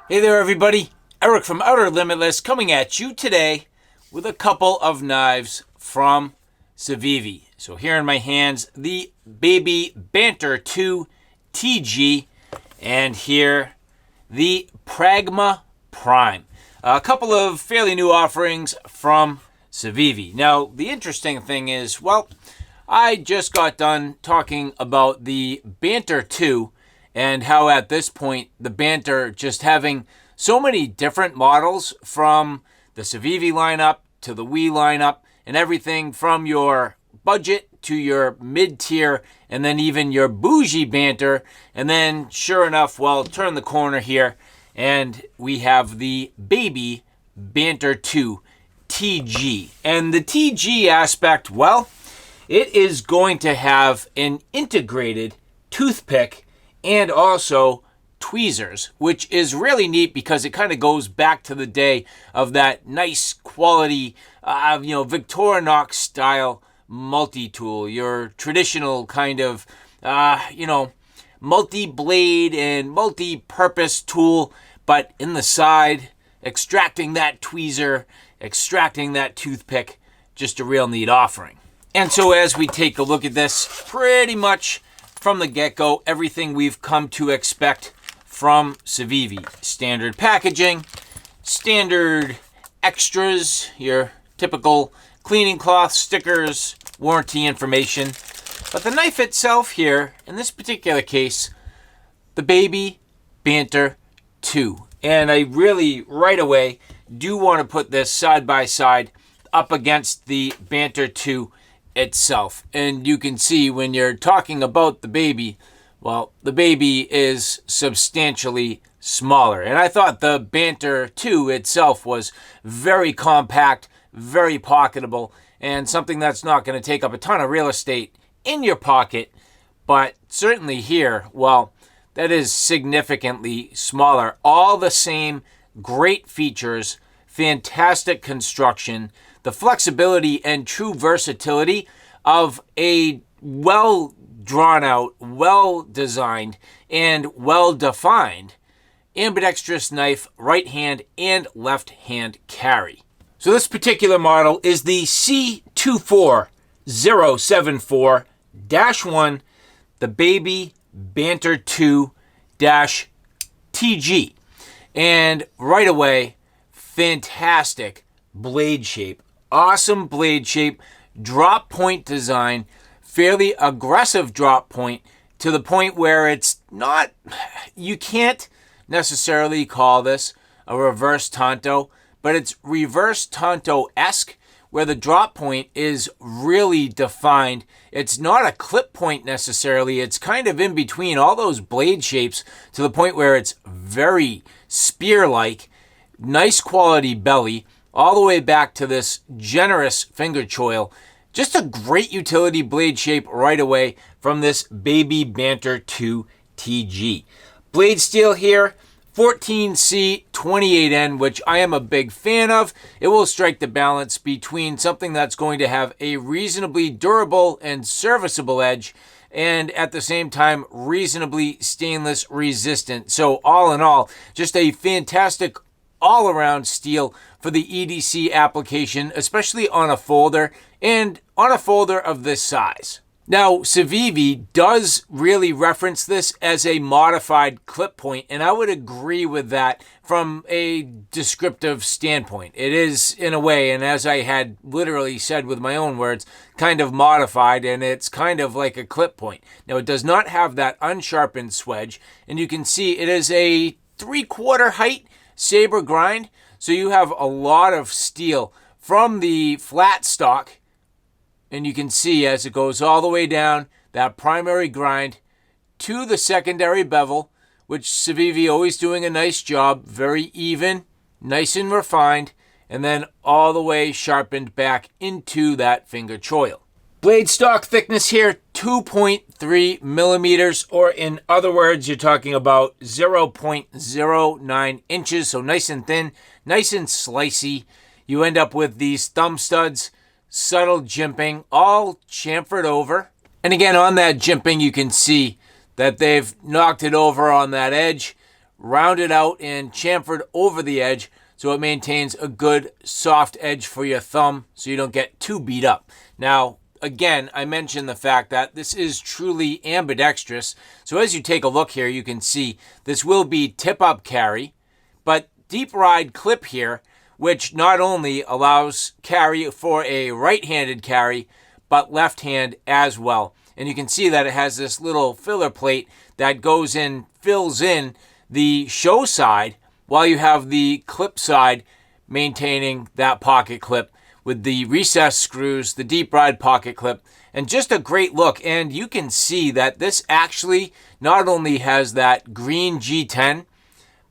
Hey there everybody, Eric from Outer Limitless coming at you today with a couple of knives from Civivi. So here in my hands, the baby Banter 2 TG, and here the Pragma Prime. A couple of fairly new offerings from Civivi. Now the interesting thing is, well, I just got done talking about the Banter 2 and how at this point the Banter just having so many different models from the Civivi lineup to the Wii lineup and everything from your budget to your mid-tier and then even your bougie Banter. And then sure enough, well, turn the corner here and we have the baby Banter 2 TG. And the TG aspect, well, it is going to have an integrated toothpick and also tweezers, which is really neat because it kind of goes back to the day of that nice quality, Victorinox style multi-tool, your traditional kind of, multi-blade and multi-purpose tool, but in the side, extracting that tweezer, extracting that toothpick, just a real neat offering. And so as we take a look at this, pretty much from the get-go, everything we've come to expect from Civivi. Standard packaging, standard extras, your typical cleaning cloth, stickers, warranty information. But the knife itself here, in this particular case, the baby Banter 2. And I really, right away, do want to put this side by side up against the Banter 2 itself. And you can see when you're talking about the baby, well, the baby is substantially smaller. And I thought the Banter 2 itself was very compact, very pocketable, and something that's not going to take up a ton of real estate in your pocket. But certainly here, well, that is significantly smaller. All the same great features, fantastic construction, the flexibility and true versatility of a well drawn out, well designed, and well defined ambidextrous knife, right hand and left hand carry. So this particular model is the C24074-1, the baby Banter 2-TG. And right away, fantastic blade shape. Awesome blade shape, drop point design, fairly aggressive drop point to the point where it's not, you can't necessarily call this a reverse tanto, but it's reverse tanto-esque where the drop point is really defined. It's not a clip point necessarily. It's kind of in between all those blade shapes to the point where it's very spear-like, nice quality belly, all the way back to this generous finger choil. Just a great utility blade shape right away from this baby Banter 2 TG. Blade steel here, 14C 28N, which I am a big fan of. It will strike the balance between something that's going to have a reasonably durable and serviceable edge and at the same time reasonably stainless resistant. So all in all, just a fantastic all-around steel for the EDC application, especially on a folder and on a folder of this size. Now, Civivi does really reference this as a modified clip point, and I would agree with that from a descriptive standpoint. It is, in a way, and as I had literally said with my own words, kind of modified, and it's kind of like a clip point. Now, it does not have that unsharpened swedge, and you can see it is a 3/4 height saber grind, so you have a lot of steel from the flat stock, and you can see as it goes all the way down that primary grind to the secondary bevel, which Civivi always doing a nice job, very even, nice and refined, and then all the way sharpened back into that finger choil. Blade stock thickness here, 2.3 millimeters, or in other words, you're talking about 0.09 inches, so nice and thin, nice and slicey. You end up with these thumb studs, subtle jimping, all chamfered over. And again, on that jimping, you can see that they've knocked it over on that edge, rounded out and chamfered over the edge so it maintains a good soft edge for your thumb so you don't get too beat up. Now, again, I mentioned the fact that this is truly ambidextrous. So as you take a look here, you can see this will be tip-up carry, but deep ride clip here, which not only allows carry for a right-handed carry, but left hand as well. And you can see that it has this little filler plate that goes in, fills in the show side, while you have the clip side maintaining that pocket clip with the recessed screws, the deep ride pocket clip, and just a great look. And you can see that this actually not only has that green G10,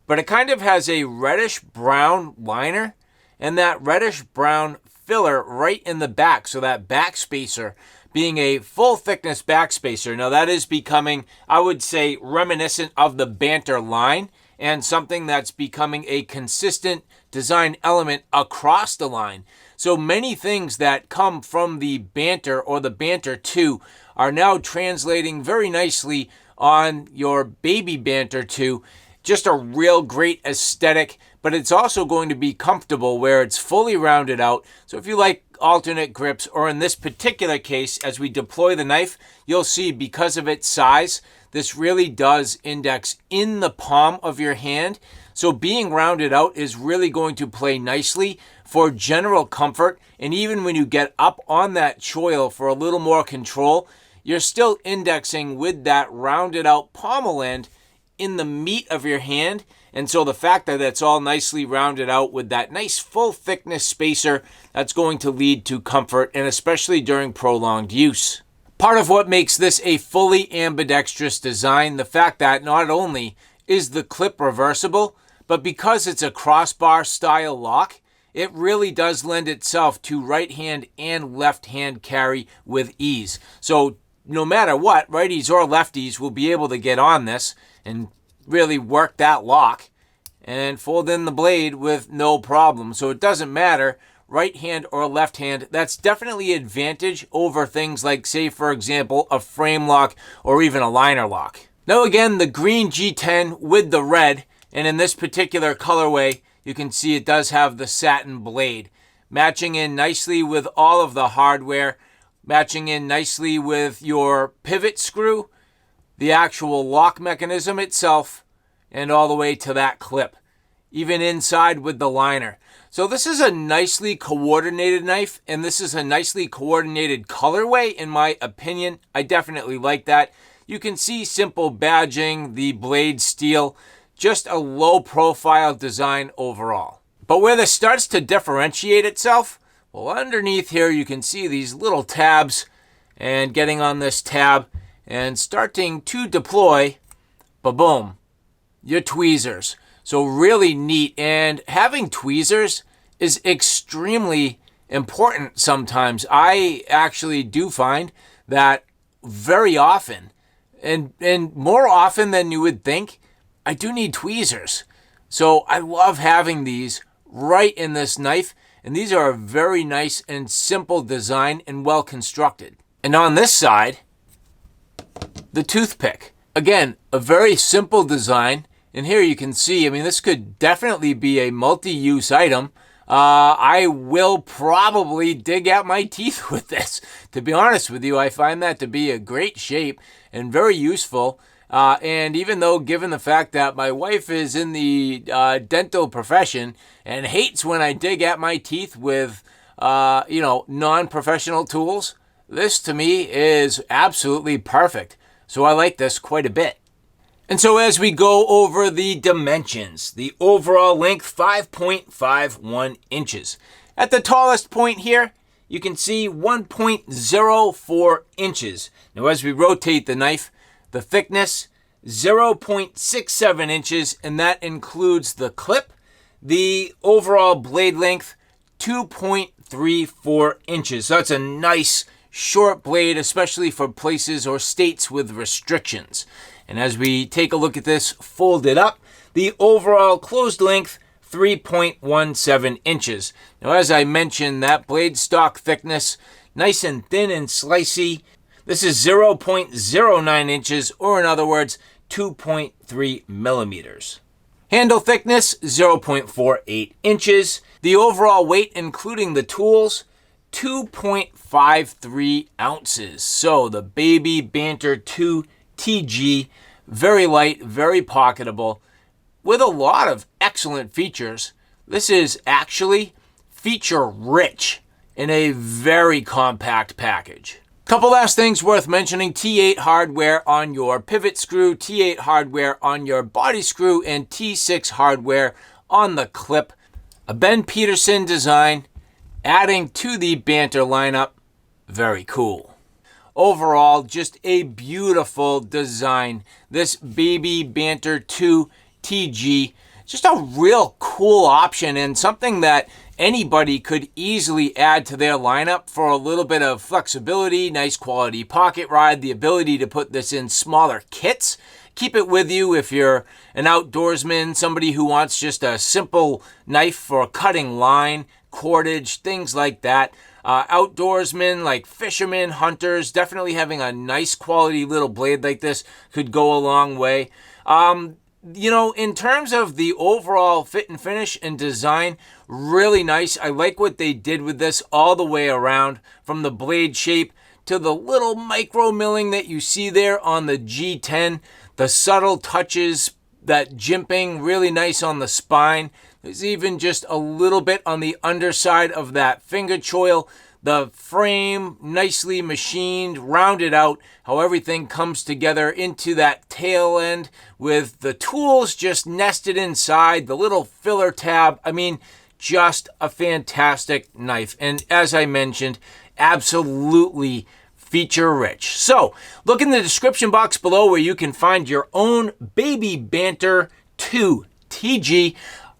but it kind of has a reddish brown liner and that reddish brown filler right in the back. So that back spacer being a full thickness back spacer. Now that is becoming, I would say, reminiscent of the Banter line and something that's becoming a consistent design element across the line. So many things that come from the Banter or the Banter 2 are now translating very nicely on your baby Banter 2. Just a real great aesthetic, but it's also going to be comfortable where it's fully rounded out. So if you like alternate grips, or in this particular case, as we deploy the knife, you'll see because of its size, this really does index in the palm of your hand. So being rounded out is really going to play nicely for general comfort. And even when you get up on that choil for a little more control, you're still indexing with that rounded out pommel end in the meat of your hand. And so the fact that it's all nicely rounded out with that nice full thickness spacer, that's going to lead to comfort, and especially during prolonged use. Part of what makes this a fully ambidextrous design, the fact that not only is the clip reversible, but because it's a crossbar style lock, it really does lend itself to right hand and left hand carry with ease. So no matter what, righties or lefties will be able to get on this and really work that lock and fold in the blade with no problem. So it doesn't matter, right hand or left hand. That's definitely an advantage over things like, say, for example, a frame lock or even a liner lock. Now again, the green G10 with the red, and in this particular colorway, you can see it does have the satin blade, matching in nicely with all of the hardware, matching in nicely with your pivot screw, the actual lock mechanism itself, and all the way to that clip, even inside with the liner. So this is a nicely coordinated knife, and this is a nicely coordinated colorway, in my opinion. I definitely like that. You can see simple badging, the blade steel, just a low profile design overall. But where this starts to differentiate itself, well, underneath here you can see these little tabs, and getting on this tab and starting to deploy, ba-boom, your tweezers. So really neat, and having tweezers is extremely important sometimes. I actually do find that very often, and more often than you would think, I do need tweezers. So I love having these right in this knife, and these are a very nice and simple design and well constructed. And on this side, the toothpick. Again, a very simple design. And here you can see, I mean, this could definitely be a multi-use item. I will probably dig out my teeth with this. To be honest with you, I find that to be a great shape and very useful. And even though, given the fact that my wife is in the dental profession and hates when I dig at my teeth with, non-professional tools, this to me is absolutely perfect. So I like this quite a bit. And so as we go over the dimensions, the overall length, 5.51 inches. At the tallest point here, you can see 1.04 inches. Now as we rotate the knife, the thickness, 0.67 inches, and that includes the clip. The overall blade length, 2.34 inches. So that's a nice short blade, especially for places or states with restrictions. And as we take a look at this folded up, the overall closed length, 3.17 inches. Now, as I mentioned, that blade stock thickness, nice and thin and slicey. This is 0.09 inches, or in other words, 2.3 millimeters. Handle thickness, 0.48 inches. The overall weight, including the tools, 2.53 ounces. So the baby Banter 2 TG, very light, very pocketable, with a lot of excellent features. This is actually feature rich in a very compact package. Couple last things worth mentioning: T8 hardware on your pivot screw, T8 hardware on your body screw, and T6 hardware on the clip. A Ben Peterson design, adding to the Banter lineup. Very cool. Overall, just a beautiful design. This baby Banter 2 TG, just a real cool option and something that anybody could easily add to their lineup for a little bit of flexibility, nice quality pocket ride, the ability to put this in smaller kits. Keep it with you if you're an outdoorsman, somebody who wants just a simple knife for cutting line, cordage, things like that. Outdoorsmen like fishermen, hunters, definitely having a nice quality little blade like this could go a long way. You know, in terms of the overall fit and finish and design, really nice. I like what they did with this all the way around, from the blade shape to the little micro milling that you see there on the G10, the subtle touches, that jimping, really nice on the spine. There's even just a little bit on the underside of that finger choil. The frame, nicely machined, rounded out, how everything comes together into that tail end with the tools just nested inside, the little filler tab. I mean, just a fantastic knife. And as I mentioned, absolutely feature rich. So look in the description box below where you can find your own baby Banter 2 TG.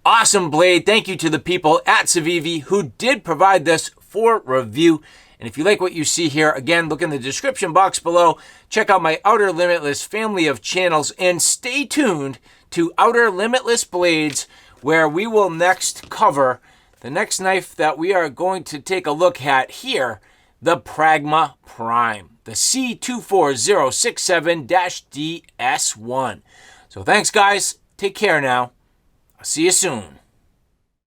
Awesome blade. Thank you to the people at Civivi who did provide this for review. And if you like what you see here, again, look in the description box below. Check out my Outer Limitless family of channels and stay tuned to Outer Limitless Blades, where we will next cover the next knife that we are going to take a look at here, the Pragma Prime, the C24067-DS1. So thanks, guys. Take care now. I'll see you soon.